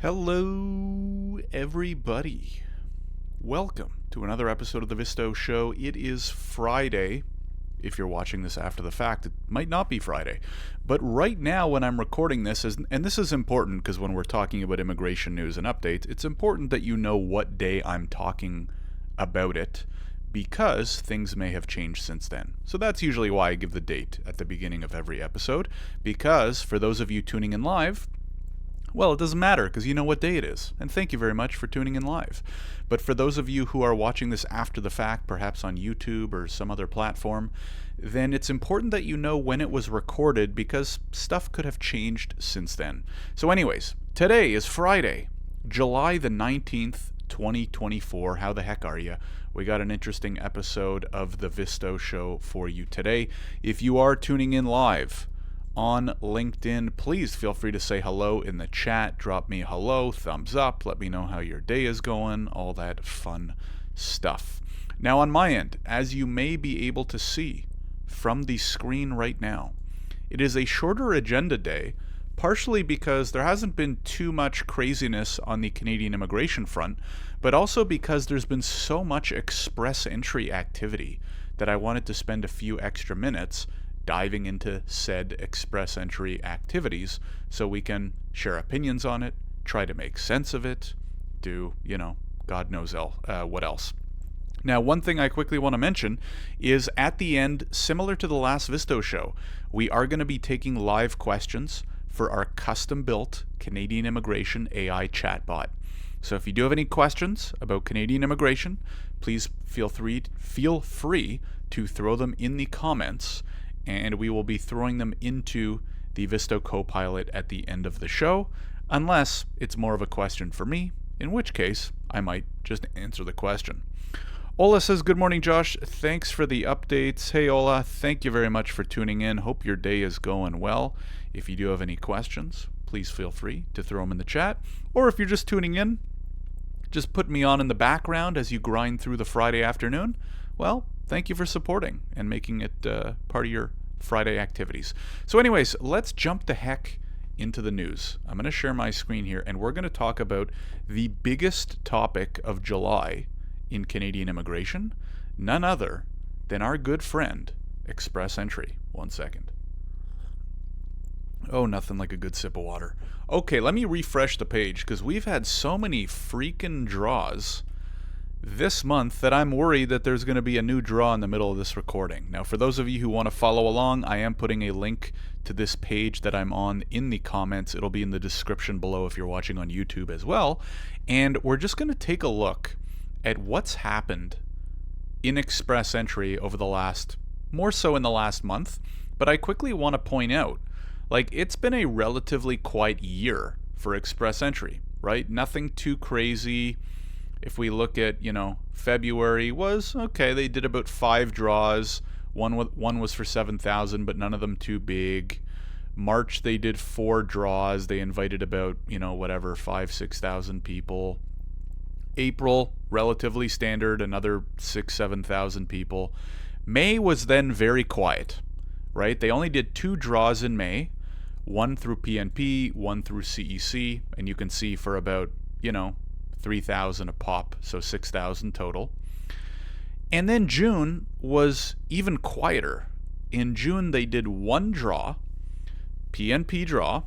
Hello, everybody. Welcome to another episode of the Visto Show. It is Friday. If you're watching this after the fact, it might not be Friday. But right now, when I'm recording this, and this is important because when we're talking about immigration news and updates, it's important that you know what day I'm talking about it, because things may have changed since then. So that's usually why I give the date at the beginning of every episode, because for those of you tuning in live, well, it doesn't matter because you know what day it is. And thank you very much for tuning in live. But for those of you who are watching this after the fact, perhaps on YouTube or some other platform, then it's important that you know when it was recorded because stuff could have changed since then. So anyways, today is Friday, July the 19th, 2024. How the heck are you? We got an interesting episode of the Visto Show for you today. If you are tuning in live on LinkedIn, please feel free to say hello in the chat. Drop me a hello, thumbs up, let me know how your day is going, all that fun stuff. Now on my end, as you may be able to see from the screen right now, it is a shorter agenda day, partially because there hasn't been too much craziness on the Canadian immigration front, but also because there's been so much express entry activity that I wanted to spend a few extra minutes diving into said express entry activities so we can share opinions on it, try to make sense of it, do, God knows what else. Now, one thing I quickly want to mention is at the end, similar to the last Visto show, we are going to be taking live questions for our custom-built Canadian immigration AI chatbot. So if you do have any questions about Canadian immigration, please feel free to throw them in the comments, and we will be throwing them into the Visto Copilot at the end of the show, unless it's more of a question for me, in which case I might just answer the question. Ola says, good morning, Josh. Thanks for the updates. Hey, Ola, thank you very much for tuning in. Hope your day is going well. If you do have any questions, please feel free to throw them in the chat. Or if you're just tuning in, just put me on in the background as you grind through the Friday afternoon. Well, thank you for supporting and making it part of your Friday activities. So anyways, let's jump the heck into the news. I'm going to share my screen here, and we're going to talk about the biggest topic of July in Canadian immigration, none other than our good friend, express entry. 1 second. Oh, nothing like a good sip of water. Okay, let me refresh the page, because we've had so many freaking draws this month that I'm worried that there's going to be a new draw in the middle of this recording. Now, for those of you who want to follow along, I am putting a link to this page that I'm on in the comments. It'll be in the description below if you're watching on YouTube as well. And we're just going to take a look at what's happened in express entry over the last, more so in the last month. But I quickly want to point out, it's been a relatively quiet year for express entry, right? Nothing too crazy. If we look at, February was okay. They did about 5 draws. One was for 7,000, but none of them too big. March, they did 4 draws. They invited about, 5,000-6,000 people. April, relatively standard, another 6,000-7,000 people. May was then very quiet, right? They only did 2 draws in May, one through PNP, one through CEC, and you can see for about, 3,000 a pop, so 6,000 total. And then June was even quieter. In June, they did 1 draw, PNP draw,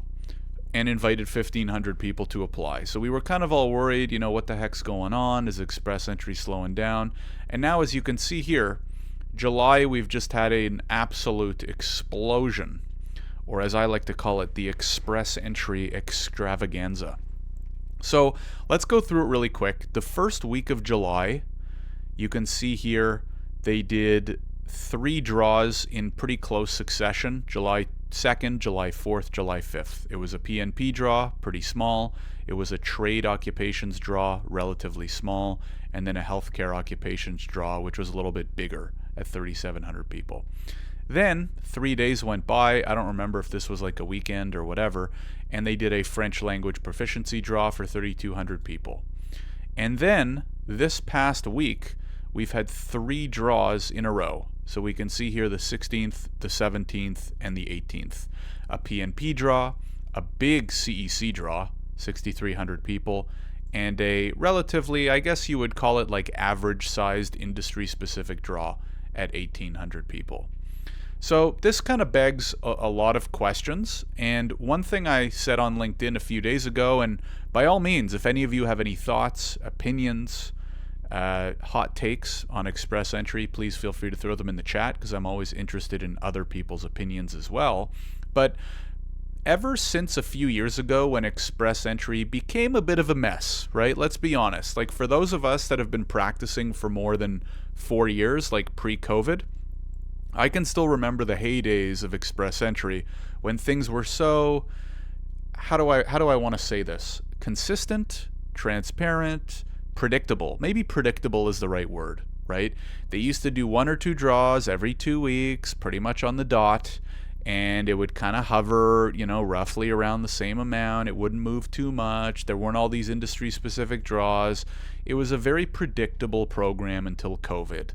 and invited 1,500 people to apply. So we were kind of all worried, what the heck's going on? Is express entry slowing down? And now, as you can see here, July, we've just had an absolute explosion, or as I like to call it, the express entry extravaganza. So let's go through it really quick. The first week of July, you can see here, they did 3 draws in pretty close succession, July 2nd, July 4th, July 5th. It was a PNP draw, pretty small. It was a trade occupations draw, relatively small. And then a healthcare occupations draw, which was a little bit bigger at 3,700 people. Then 3 days went by. I don't remember if this was like a weekend or whatever. And they did a French language proficiency draw for 3,200 people. And then this past week, we've had 3 draws in a row. So we can see here the 16th, the 17th, and the 18th. A PNP draw, a big CEC draw, 6,300 people, and a relatively, I guess you would call it like average-sized industry-specific draw at 1,800 people. So this kind of begs a lot of questions, and one thing I said on LinkedIn a few days ago, and by all means, if any of you have any thoughts, opinions, hot takes on Express Entry, please feel free to throw them in the chat, because I'm always interested in other people's opinions as well. But ever since a few years ago when Express Entry became a bit of a mess, right? Let's be honest. Like, for those of us that have been practicing for more than 4 years, like pre-COVID, I can still remember the heydays of Express Entry when things were so, how do I want to say this? Consistent, transparent, predictable. Maybe predictable is the right word, right? They used to do 1 or 2 draws every 2 weeks, pretty much on the dot, and it would kind of hover, roughly around the same amount. It wouldn't move too much. There weren't all these industry-specific draws. It was a very predictable program until COVID.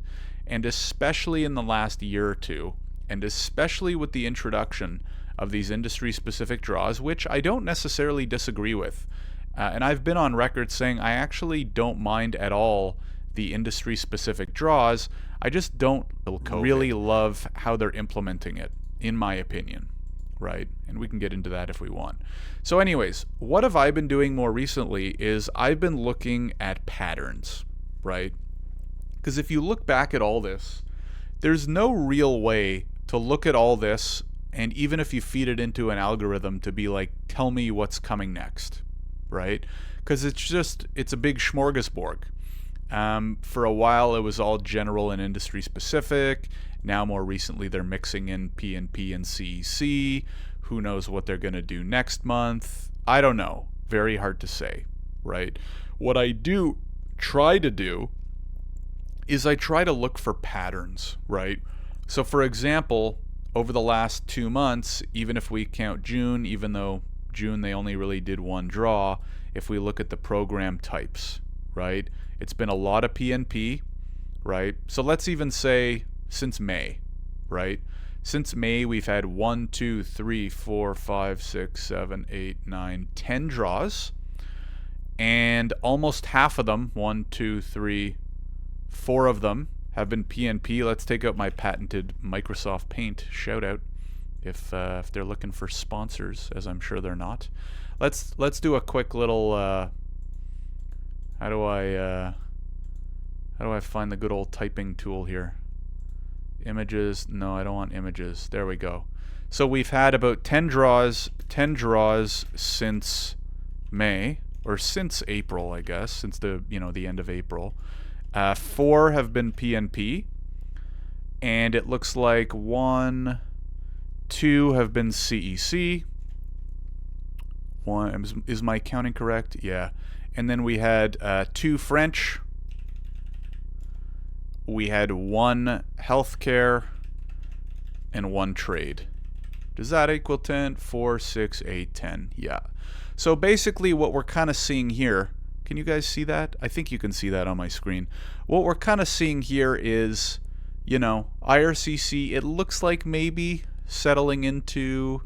And especially in the last year or two, and especially with the introduction of these industry-specific draws, which I don't necessarily disagree with. And I've been on record saying I actually don't mind at all the industry-specific draws. I just don't really love how they're implementing it, in my opinion, right? And we can get into that if we want. So anyways, what have I been doing more recently is I've been looking at patterns, right? Because if you look back at all this, there's no real way to look at all this, and even if you feed it into an algorithm to be like, tell me what's coming next, right? Because it's a big smorgasbord. For a while, it was all general and industry specific. Now, more recently, they're mixing in PNP and CEC. Who knows what they're going to do next month? I don't know. Very hard to say, right? What I do try to do is I try to look for patterns, right? So for example, over the last 2 months, even if we count June, even though June they only really did 1 draw, if we look at the program types, right? It's been a lot of PNP, right? So let's even say since May, right? Since May, we've had 1, 2, 3, 4, 5, 6, 7, 8, 9, 10 draws, and almost half of them, 1, 2, 3, 4 of them have been PNP. Let's take out my patented Microsoft Paint shout out if they're looking for sponsors, as I'm sure they're not. Let's do a quick little how do I find the good old typing tool here? Images. No, I don't want images. There we go. So we've had about 10 draws since May, or since April, I guess, since the end of April. 4 have been PNP, and it looks like 1, 2 have been CEC. Is my counting correct? Yeah. And then we had 2 French. We had 1 healthcare and 1 trade. Does that equal 10? 4, 6, 8, 10. Yeah. So basically what we're kind of seeing here, can you guys see that? I think you can see that on my screen. What we're kind of seeing here is, IRCC, it looks like maybe settling into,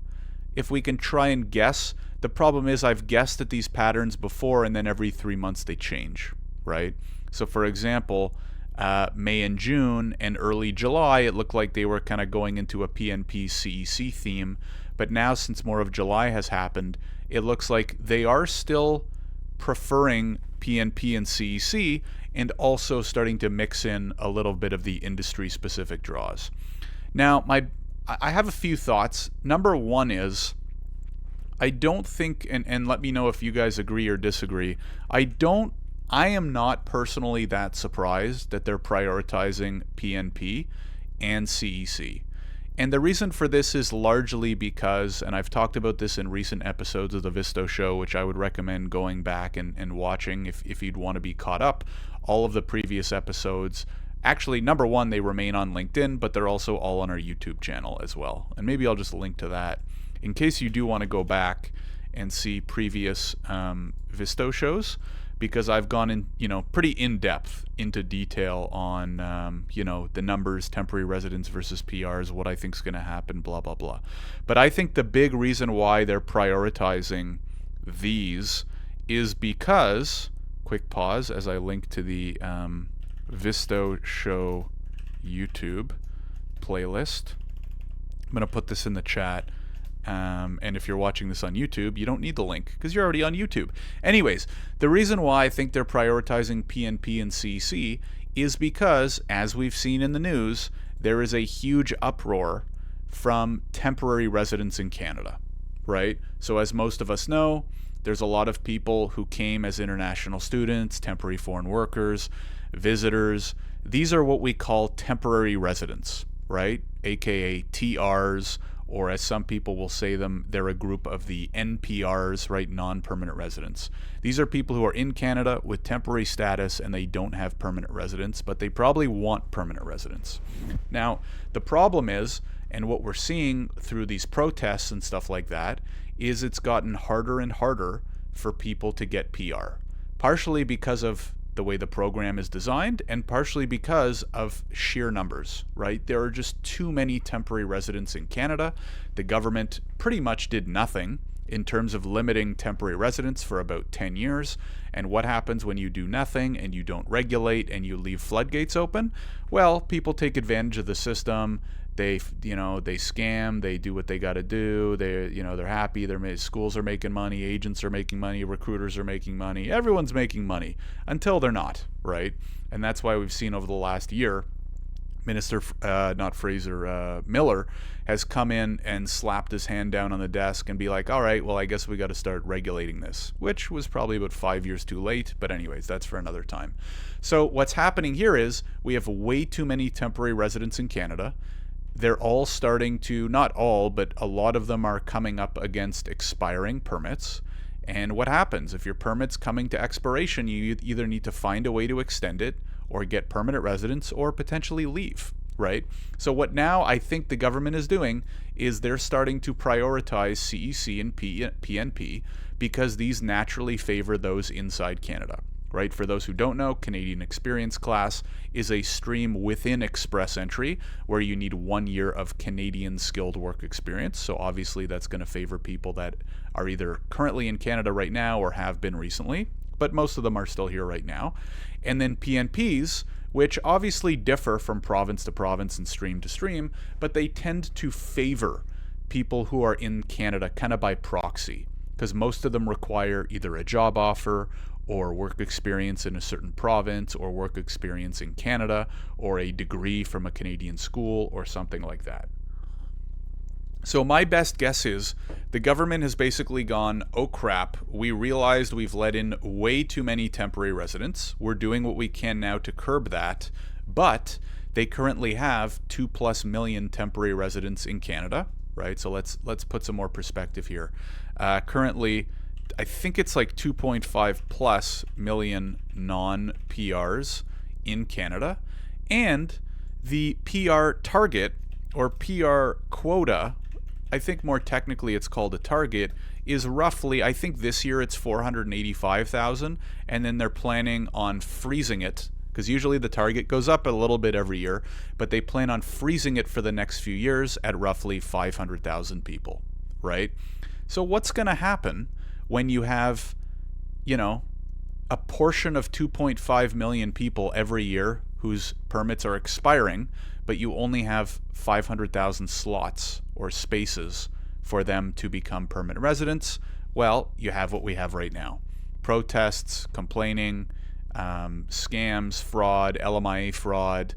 if we can try and guess. The problem is I've guessed at these patterns before, and then every 3 months they change, right? So for example, May and June and early July, it looked like they were kind of going into a PNP CEC theme. But now, since more of July has happened, it looks like they are still preferring PNP and CEC, and also starting to mix in a little bit of the industry-specific draws. Now, I have a few thoughts. Number one is, I don't think, and let me know if you guys agree or disagree, I am not personally that surprised that they're prioritizing PNP and CEC. And the reason for this is largely because, and I've talked about this in recent episodes of the Visto show, which I would recommend going back and watching if you'd want to be caught up. All of the previous episodes, actually, number one, they remain on LinkedIn, but they're also all on our YouTube channel as well. And maybe I'll just link to that in case you do want to go back and see previous Visto shows, because I've gone in, pretty in-depth into detail on, the numbers, temporary residents versus PRs, what I think's going to happen, blah, blah, blah. But I think the big reason why they're prioritizing these is because, quick pause as I link to the Visto show YouTube playlist. I'm going to put this in the chat. And if you're watching this on YouTube, you don't need the link because you're already on YouTube. Anyways, the reason why I think they're prioritizing PNP and CEC is because, as we've seen in the news, there is a huge uproar from temporary residents in Canada, right? So as most of us know, there's a lot of people who came as international students, temporary foreign workers, visitors. These are what we call temporary residents, right? AKA TRs, or as some people will say them, they're a group of the NPRs, right? Non-permanent residents. These are people who are in Canada with temporary status and they don't have permanent residence, but they probably want permanent residence. Now, the problem is, and what we're seeing through these protests and stuff like that, is it's gotten harder and harder for people to get PR. Partially because of the way the program is designed, and partially because of sheer numbers, right? There are just too many temporary residents in Canada. The government pretty much did nothing in terms of limiting temporary residents for about 10 years. And what happens when you do nothing and you don't regulate and you leave floodgates open? Well, people take advantage of the system. They scam, they do what they got to do. They're happy. Schools are making money, agents are making money, recruiters are making money. Everyone's making money until they're not, right? And that's why we've seen over the last year, Miller has come in and slapped his hand down on the desk and be like, all right, well, I guess we got to start regulating this, which was probably about 5 years too late. But anyways, that's for another time. So what's happening here is we have way too many temporary residents in Canada. They're all starting to, not all, but a lot of them are coming up against expiring permits. And what happens? If your permit's coming to expiration, you either need to find a way to extend it or get permanent residence or potentially leave, right? So what now I think the government is doing is they're starting to prioritize CEC and PNP because these naturally favor those inside Canada. Right? For those who don't know, Canadian Experience Class is a stream within Express Entry where you need 1 year of Canadian skilled work experience. So obviously that's going to favor people that are either currently in Canada right now or have been recently, but most of them are still here right now. And then PNPs, which obviously differ from province to province and stream to stream, but they tend to favor people who are in Canada kind of by proxy, because most of them require either a job offer or work experience in a certain province, or work experience in Canada, or a degree from a Canadian school, or something like that. So my best guess is the government has basically gone, oh crap, we realized we've let in way too many temporary residents. We're doing what we can now to curb that, but they currently have 2+ million temporary residents in Canada, right? So let's put some more perspective here. Currently, I think it's like 2.5+ million non-PRs in Canada, and the PR target or PR quota, I think more technically it's called a target, is roughly, I think this year it's 485,000, and then they're planning on freezing it, because usually the target goes up a little bit every year, but they plan on freezing it for the next few years at roughly 500,000 people, right? So what's going to happen when you have, a portion of 2.5 million people every year whose permits are expiring, but you only have 500,000 slots or spaces for them to become permanent residents? Well, you have what we have right now. Protests, complaining, scams, fraud, LMIA fraud,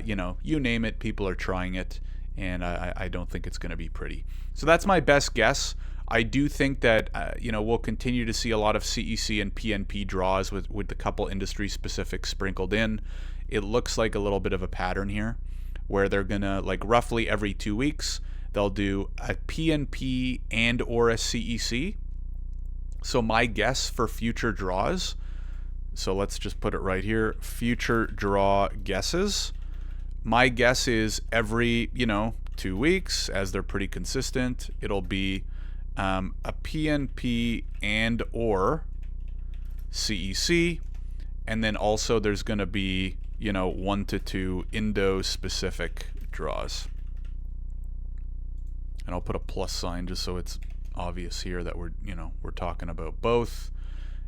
you name it, people are trying it, and I don't think it's going to be pretty. So that's my best guess. I do think that we'll continue to see a lot of CEC and PNP draws with a couple industry specifics sprinkled in. It looks like a little bit of a pattern here where they're gonna, like, roughly every 2 weeks they'll do a PNP and or a CEC. So my guess for future draws, so let's just put it right here, future draw guesses. My guess is every 2 weeks, as they're pretty consistent, it'll be a PNP and or CEC, and then also there's going to be 1 to 2 Indo-specific draws. And I'll put a plus sign just so it's obvious here that we're talking about both.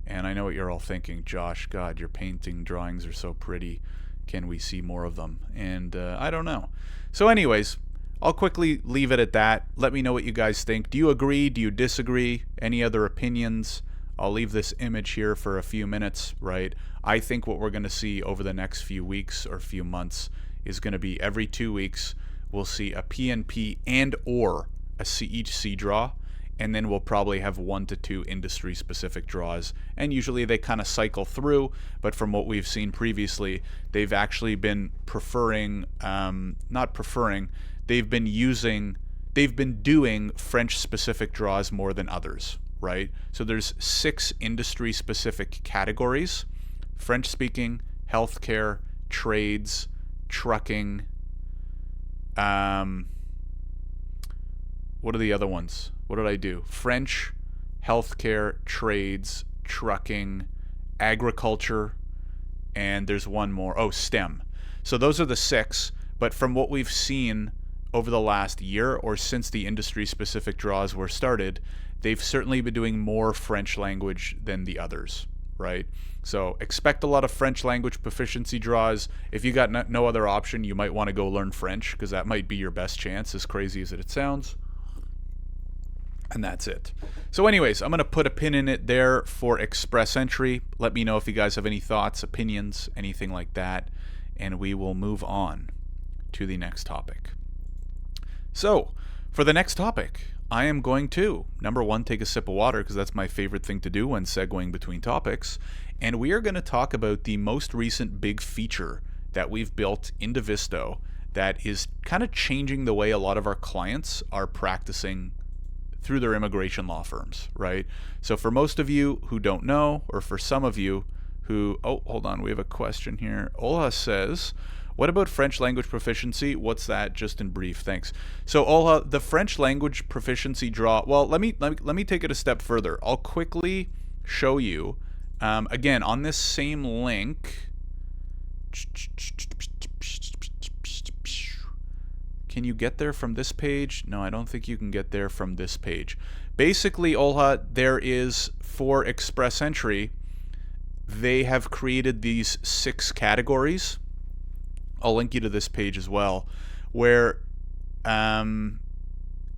And I know what you're all thinking, Josh, God, your painting drawings are so pretty. Can we see more of them? And I don't know. So anyways, I'll quickly leave it at that. Let me know what you guys think. Do you agree? Do you disagree? Any other opinions? I'll leave this image here for a few minutes, right? I think what we're going to see over the next few weeks or few months is going to be every 2 weeks, we'll see a PNP and or a CHC draw, and then we'll probably have 1 to 2 industry-specific draws. And usually they kind of cycle through, but from what we've seen previously, they've actually been they've been doing French-specific draws more than others, right? So there's 6 industry-specific categories: French-speaking, healthcare, trades, trucking. What are the other ones? What did I do? French, healthcare, trades, trucking, agriculture, and there's one more. Oh, STEM. So those are the 6. But from what we've seen over the last year or since the industry-specific draws were started, they've certainly been doing more French language than the others, right? So expect a lot of French language proficiency draws. If you got no other option, you might want to go learn French, because that might be your best chance, as crazy as it sounds. And that's it. So anyways, I'm going to put a pin in it there for Express Entry. Let me know if you guys have any thoughts, opinions, anything like that, and we will move on to the next topic. So for the next topic, I am going to, number 1, take a sip of water, because that's my favorite thing to do when segueing between topics. And we are going to talk about the most recent big feature that we've built into Visto that is kind of changing the way a lot of our clients are practicing through their immigration law firms, right? So for most of you who don't know, or for some of you who, oh, hold on, we have a question here. Olha says, what about French language proficiency? What's that? Just in brief, thanks. So Olha, the French language proficiency draw, well, let me take it a step further. I'll quickly show you, again, on this same link. Can you get there from this page? No, I don't think you can get there from this page. Basically, Olha, there is, for Express Entry, they have created these 6 categories. I'll link you to this page as well, where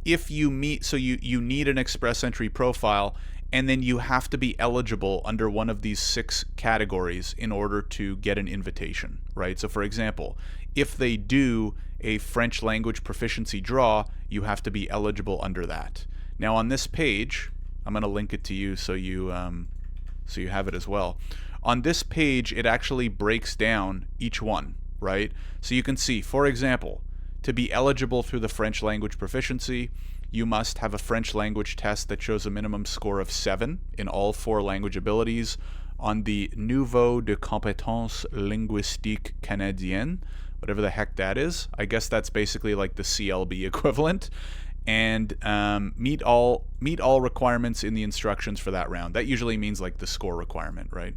if you meet, so you need an Express Entry profile, and then you have to be eligible under one of these 6 categories in order to get an invitation, right? So for example, if they do a French language proficiency draw, you have to be eligible under that. Now on this page, I'm going to link it to you so you have it as well. On this page, it actually breaks down each one, right? So you can see, for example, to be eligible through the French language proficiency, you must have a French language test that shows a minimum score of 7 in all 4 language abilities on the Niveau de Compétence Linguistique Canadienne, whatever the heck that is. I guess that's basically like the CLB equivalent, and meet all requirements in the instructions for that round. That usually means like the score requirement, right?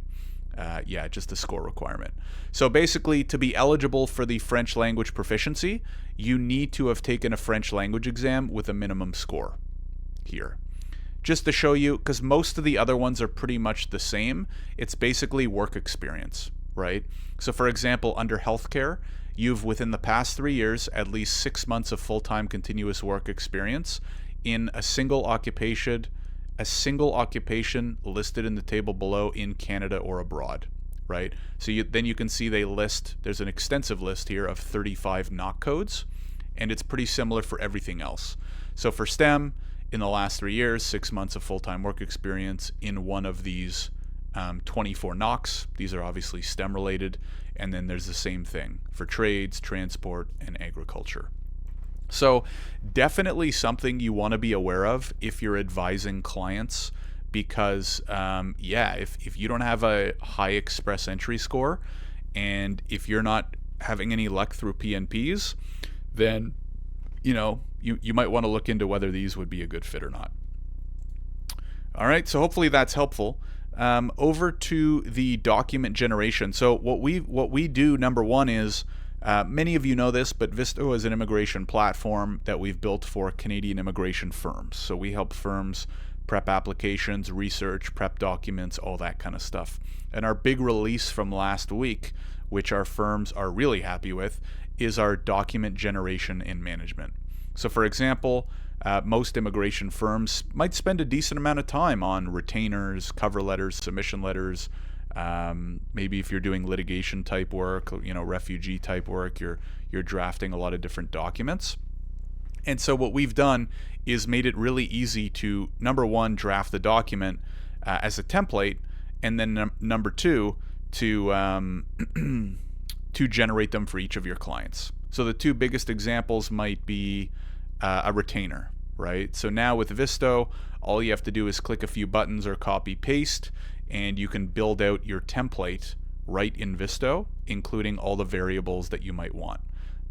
Yeah, just the score requirement. So basically, to be eligible for the French language proficiency, you need to have taken a French language exam with a minimum score here. Just to show you, because most of the other ones are pretty much the same, it's basically work experience, right? So for example, under healthcare, you've within the past 3 years, at least 6 months of full-time continuous work experience in a single occupation listed in the table below in Canada or abroad, right? So then you can see there's an extensive list here of 35 knock codes, and it's pretty similar for everything else. So for STEM, in the last 3 years, 6 months of full-time work experience in one of these 24 knocks. These are obviously STEM related, and then there's the same thing for trades, transport, and agriculture. So definitely something you want to be aware of if you're advising clients, because if you don't have a high Express Entry score, and if you're not having any luck through PNPs, then you might want to look into whether these would be a good fit or not. All right, so hopefully that's helpful. Over to the document generation. So what we do, number one, is Many of you know this, but Visto is an immigration platform that we've built for Canadian immigration firms. So we help firms prep applications, research, prep documents, all that kind of stuff. And our big release from last week, which our firms are really happy with, is our document generation and management. So for example, most immigration firms might spend a decent amount of time on retainers, cover letters, submission letters. Maybe if you're doing litigation type work, refugee type work, you're drafting a lot of different documents. And so what we've done is made it really easy to, number one, draft the document as a template, and then number two, to to generate them for each of your clients. So the two biggest examples might be a retainer, right? So now with Visto, all you have to do is click a few buttons or copy paste, and you can build out your template right in Visto, including all the variables that you might want.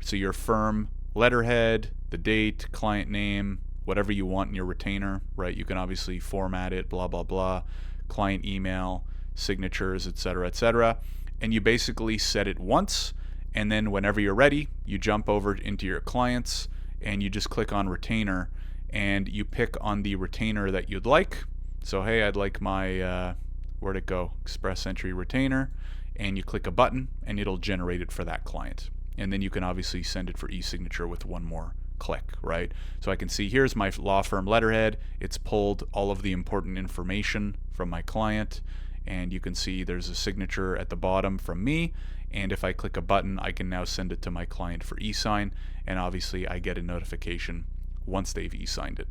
So your firm letterhead, the date, client name, whatever you want in your retainer, right? You can obviously format it, blah, blah, blah, client email, signatures, etc., etc. And you basically set it once, and then whenever you're ready, you jump over into your clients and you just click on retainer, and you pick on the retainer that you'd like. So hey, I'd like my, where'd it go? Express entry retainer, and you click a button and it'll generate it for that client. And then you can obviously send it for e-signature with one more click, right? So I can see here's my law firm letterhead. It's pulled all of the important information from my client, and you can see there's a signature at the bottom from me, and if I click a button, I can now send it to my client for e-sign, and obviously I get a notification once they've e-signed it.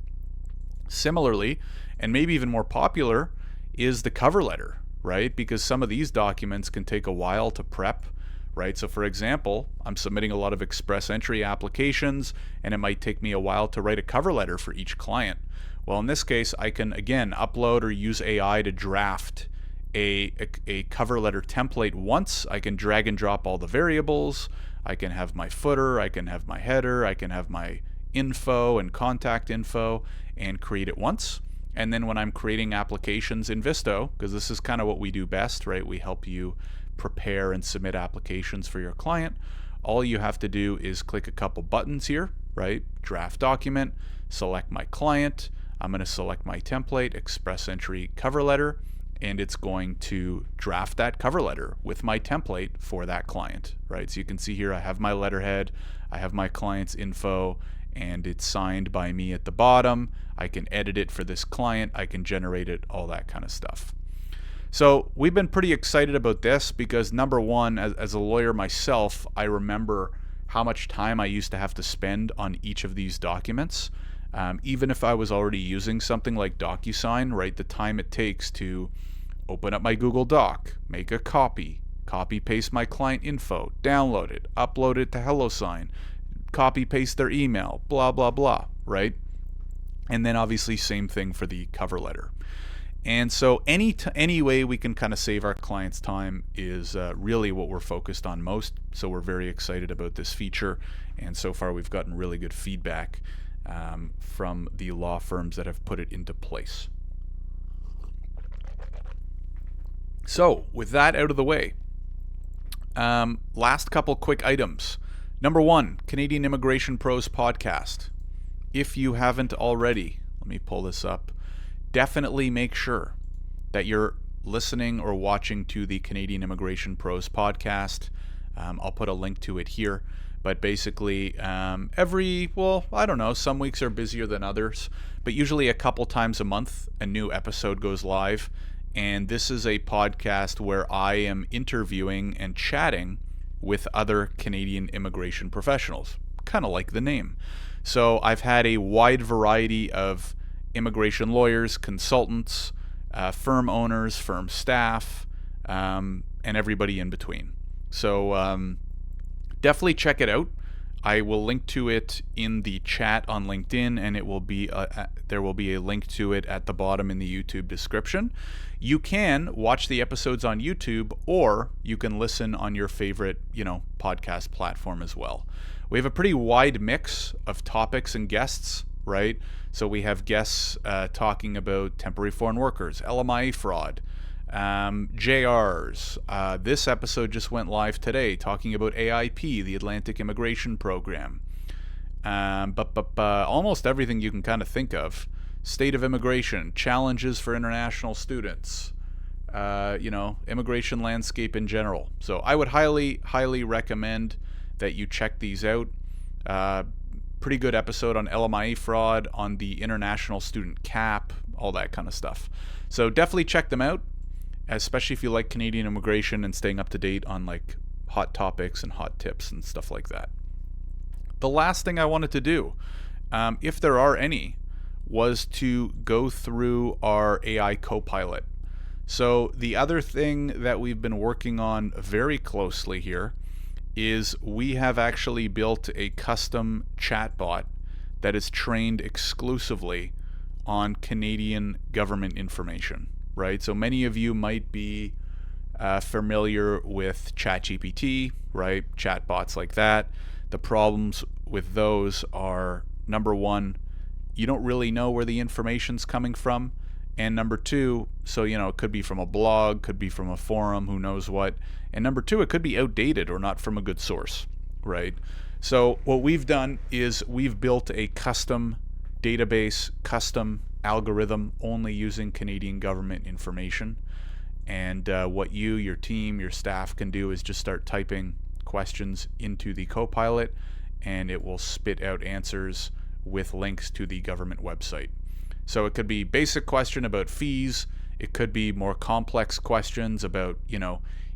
Similarly, and maybe even more popular, is the cover letter, right? Because some of these documents can take a while to prep, right? So for example, I'm submitting a lot of express entry applications, and it might take me a while to write a cover letter for each client. Well, in this case, I can again upload or use AI to draft a cover letter template once. I can drag and drop all the variables. I can have my footer, I can have my header, I can have my info and contact info, and create it once. And then when I'm creating applications in Visto, because this is kind of what we do best, right? We help you prepare and submit applications for your client. All you have to do is click a couple buttons here, right? Draft document, select my client. I'm going to select my template, express entry cover letter, and it's going to draft that cover letter with my template for that client, right? So you can see here I have my letterhead, I have my client's info, and it's signed by me at the bottom. I can edit it for this client, I can generate it, all that kind of stuff. So we've been pretty excited about this because number one, as a lawyer myself, I remember how much time I used to have to spend on each of these documents. Even if I was already using something like DocuSign, right, the time it takes to open up my Google Doc, make a copy paste my client info, download it, upload it to HelloSign, copy paste their email, blah, blah, blah, right? And then obviously same thing for the cover letter. And so any way we can kind of save our clients time is really what we're focused on most. So we're very excited about this feature, and so far we've gotten really good feedback from the law firms that have put it into place. So with that out of the way, last couple quick items. Number one, Canadian Immigration Pros podcast. If you haven't already, let me pull this up. Definitely make sure that you're listening or watching to the Canadian Immigration Pros podcast. I'll put a link to it here. But basically, some weeks are busier than others, but usually a couple times a month, a new episode goes live. And this is a podcast where I am interviewing and chatting with other Canadian immigration professionals, kind of like the name. So I've had a wide variety of immigration lawyers, consultants, firm owners, firm staff, and everybody in between. So definitely check it out. I will link to it in the chat on LinkedIn, and it will be there will be a link to it at the bottom in the YouTube description. You can watch the episodes on YouTube, or you can listen on your favorite, podcast platform as well. We have a pretty wide mix of topics and guests, right? So we have guests talking about temporary foreign workers, LMIA fraud, JRs. This episode just went live today talking about AIP, the Atlantic Immigration Program. But almost everything you can kind of think of. State of immigration, challenges for international students, immigration landscape in general. So I would highly recommend that you check these out. Pretty good episode on LMIA fraud, on the international student cap, all that kind of stuff. So definitely check them out, especially if you like Canadian immigration and staying up to date on like hot topics and hot tips and stuff like that. The last thing I wanted to do, if there are any, was to go through our AI Copilot. So the other thing that we've been working on very closely here is we have actually built a custom chatbot that is trained exclusively on Canadian government information, right? So many of you might be familiar with ChatGPT, right? Chatbots like that. The problems with those are, number one, you don't really know where the information's coming from. And number two, so it could be from a blog, could be from a forum, who knows what. And number two, it could be outdated or not from a good source, right? So what we've done is we've built a custom database, custom algorithm only using Canadian government information. And what you, your team, your staff can do is just start typing questions into the Copilot, and it will spit out answers with links to the government website. So it could be basic question about fees. It could be more complex questions about,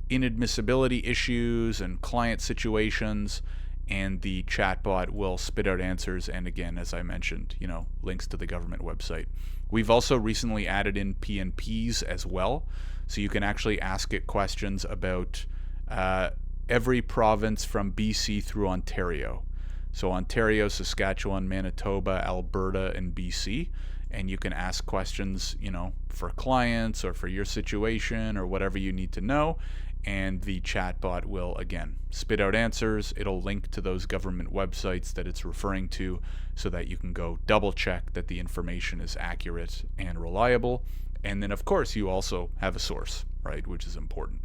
inadmissibility issues and client situations. And the chatbot will spit out answers. And again, as I mentioned, links to the government website. We've also recently added in PNPs as well. So you can actually ask it questions about every province from BC through Ontario. So Ontario, Saskatchewan, Manitoba, Alberta, and BC. And you can ask questions, for clients or for your situation or whatever you need to know. And the chatbot will, again, spit out answers. It'll link to those government websites that it's referring to so that you can go double check that the information is accurate and reliable. And then, of course, you also have a source, right, which is important.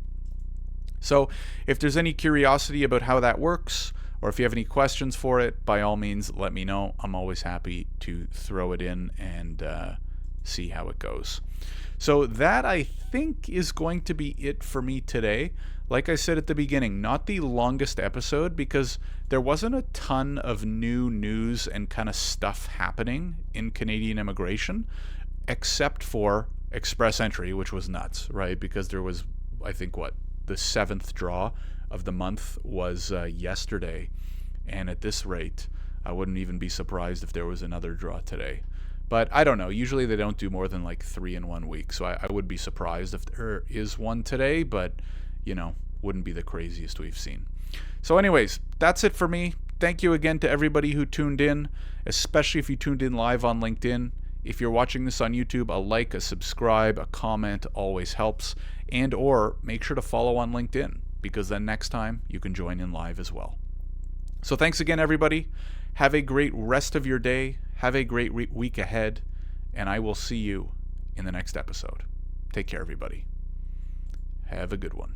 So if there's any curiosity about how that works, or if you have any questions for it, by all means, let me know. I'm always happy to throw it in and see how it goes. So that, I think, is going to be it for me today. Like I said at the beginning, not the longest episode because there wasn't a ton of new news and kind of stuff happening in Canadian immigration, except for express entry, which was nuts, right? Because there was, I think, the 7th draw of the month was yesterday, and at this rate I wouldn't even be surprised if there was another draw today. But I don't know, usually they don't do more than like 3 in 1 week, so I would be surprised if there is one today, but wouldn't be the craziest we've seen. So anyways, that's it for me. Thank you again to everybody who tuned in, especially if you tuned in live on LinkedIn. If you're watching this on YouTube, a like, a subscribe, a comment always helps, and or make sure to follow on LinkedIn, because then next time you can join in live as well. So thanks again, everybody. Have a great rest of your day. Have a great week ahead, and I will see you in the next episode. Take care, everybody. Have a good one.